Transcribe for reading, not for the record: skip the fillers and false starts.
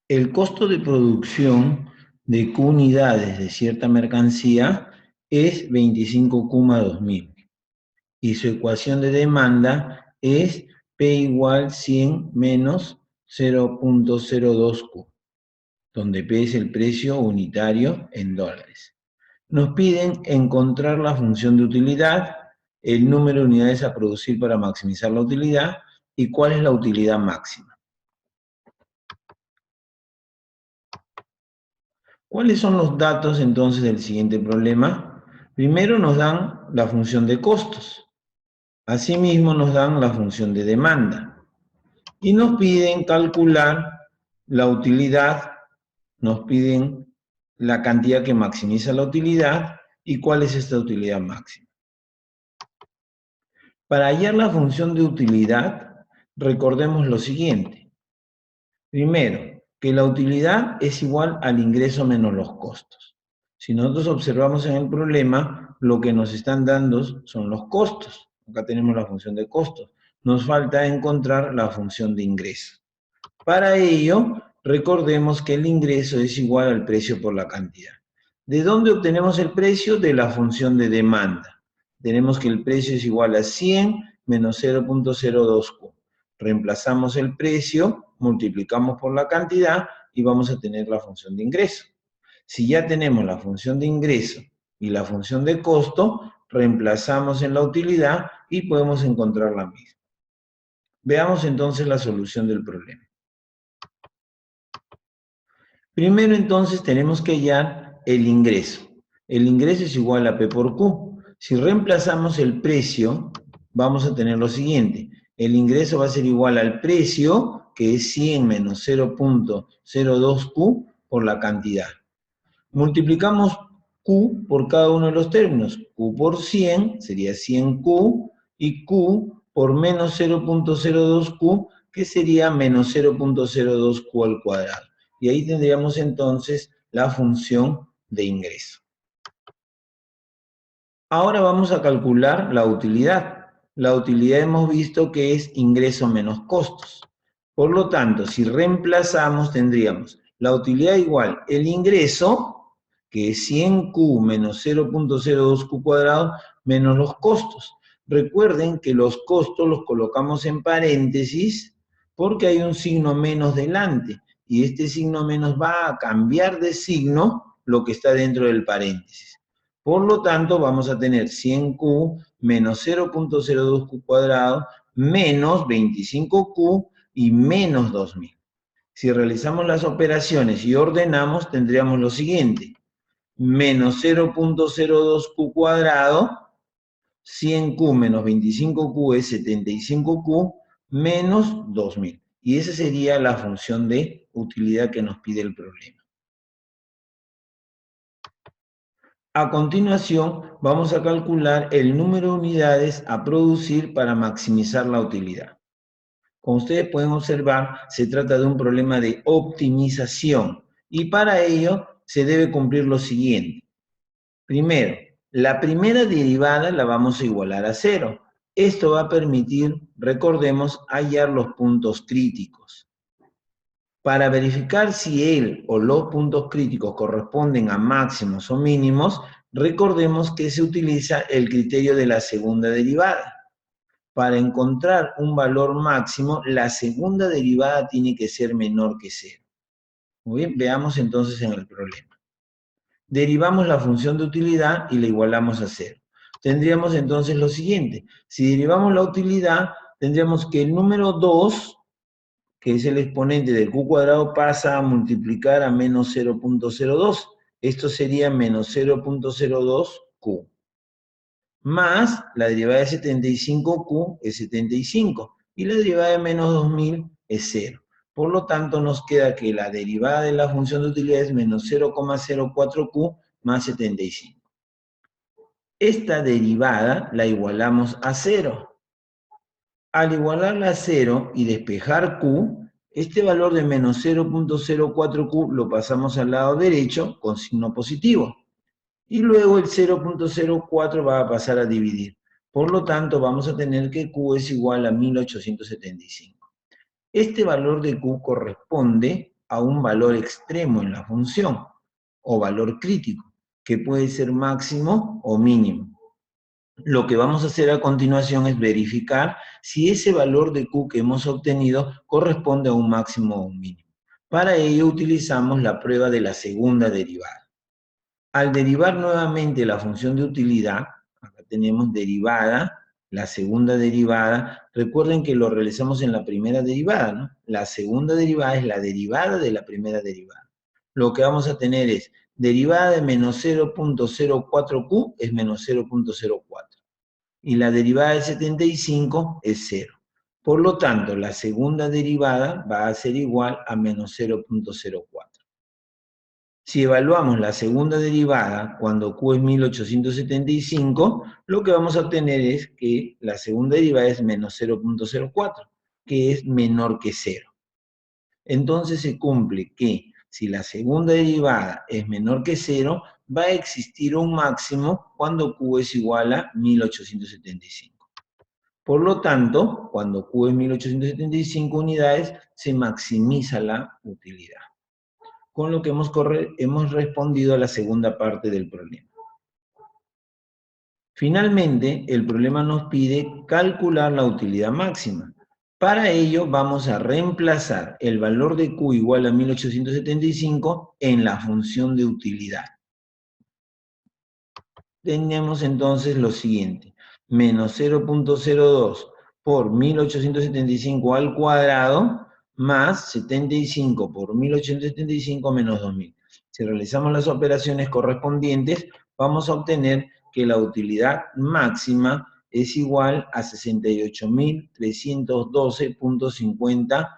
El costo de producción de Q unidades de cierta mercancía es 25Q más 2000. Y su ecuación de demanda es P igual 100 menos 0.02Q, donde P es el precio unitario en dólares. Nos piden encontrar la función de utilidad, el número de unidades a producir para maximizar la utilidad y cuál es la utilidad máxima. ¿Cuáles son los datos entonces del siguiente problema? Primero nos dan la función de costos. Asimismo nos dan la función de demanda. Y nos piden calcular la utilidad, nos piden la cantidad que maximiza la utilidad y cuál es esta utilidad máxima. Para hallar la función de utilidad, recordemos lo siguiente. Primero, que la utilidad es igual al ingreso menos los costos. Si nosotros observamos en el problema, lo que nos están dando son los costos. Acá tenemos la función de costos. Nos falta encontrar la función de ingreso. Para ello, recordemos que el ingreso es igual al precio por la cantidad. ¿De dónde obtenemos el precio? De la función de demanda. Tenemos que el precio es igual a 100 menos 0.02Q. Reemplazamos el precio, multiplicamos por la cantidad y vamos a tener la función de ingreso. Si ya tenemos la función de ingreso y la función de costo, reemplazamos en la utilidad y podemos encontrar la misma. Veamos entonces la solución del problema. Primero entonces tenemos que hallar el ingreso. El ingreso es igual a P por Q. Si reemplazamos el precio, vamos a tener lo siguiente. El ingreso va a ser igual al precio, que es 100 menos 0.02Q por la cantidad. Multiplicamos Q por cada uno de los términos. Q por 100 sería 100Q y Q por menos 0.02Q, que sería menos 0.02Q al cuadrado. Y ahí tendríamos entonces la función de ingreso. Ahora vamos a calcular la utilidad. La utilidad hemos visto que es ingreso menos costos. Por lo tanto, si reemplazamos, tendríamos la utilidad igual el ingreso, que es 100Q menos 0.02Q cuadrado, menos los costos. Recuerden que los costos los colocamos en paréntesis porque hay un signo menos delante. Y este signo menos va a cambiar de signo lo que está dentro del paréntesis. Por lo tanto, vamos a tener 100Q menos 0.02Q cuadrado menos 25Q y menos 2000. Si realizamos las operaciones y ordenamos, tendríamos lo siguiente. Menos 0.02Q cuadrado, 100Q menos 25Q es 75Q menos 2000. Y esa sería la función de utilidad que nos pide el problema. A continuación, vamos a calcular el número de unidades a producir para maximizar la utilidad. Como ustedes pueden observar, se trata de un problema de optimización y para ello se debe cumplir lo siguiente. Primero, la primera derivada la vamos a igualar a 0. Esto va a permitir, recordemos, hallar los puntos críticos. Para verificar si el o los puntos críticos corresponden a máximos o mínimos, recordemos que se utiliza el criterio de la segunda derivada. Para encontrar un valor máximo, la segunda derivada tiene que ser menor que 0. Muy bien, veamos entonces en el problema. Derivamos la función de utilidad y la igualamos a 0. Tendríamos entonces lo siguiente. Si derivamos la utilidad, tendríamos que el número 2, que es el exponente del Q cuadrado, pasa a multiplicar a menos 0.02. Esto sería menos 0.02Q. Más la derivada de 75Q es 75. Y la derivada de menos 2000 es 0. Por lo tanto, nos queda que la derivada de la función de utilidad es menos 0,04Q más 75. Esta derivada la igualamos a 0. Al igualarla a 0 y despejar Q, este valor de menos 0.04Q lo pasamos al lado derecho con signo positivo. Y luego el 0.04 va a pasar a dividir. Por lo tanto, vamos a tener que Q es igual a 1875. Este valor de Q corresponde a un valor extremo en la función, o valor crítico, que puede ser máximo o mínimo. Lo que vamos a hacer a continuación es verificar si ese valor de Q que hemos obtenido corresponde a un máximo o un mínimo. Para ello utilizamos la prueba de la segunda derivada. Al derivar nuevamente la función de utilidad, acá tenemos derivada, la segunda derivada, recuerden que lo realizamos en la primera derivada, ¿no? La segunda derivada es la derivada de la primera derivada. Lo que vamos a tener es derivada de menos 0.04Q es menos 0.04. Y la derivada de 75 es 0. Por lo tanto, la segunda derivada va a ser igual a menos 0.04. Si evaluamos la segunda derivada cuando Q es 1875, lo que vamos a obtener es que la segunda derivada es menos 0.04, que es menor que 0. Entonces se cumple que si la segunda derivada es menor que 0, va a existir un máximo cuando Q es igual a 1875. Por lo tanto, cuando Q es 1875 unidades, se maximiza la utilidad. Con lo que hemos respondido a la segunda parte del problema. Finalmente, el problema nos pide calcular la utilidad máxima. Para ello, vamos a reemplazar el valor de Q igual a 1875 en la función de utilidad. Tenemos entonces lo siguiente, menos 0.02 por 1875 al cuadrado, más 75 por 1875 menos 2000. Si realizamos las operaciones correspondientes, vamos a obtener que la utilidad máxima es igual a $68.312.50.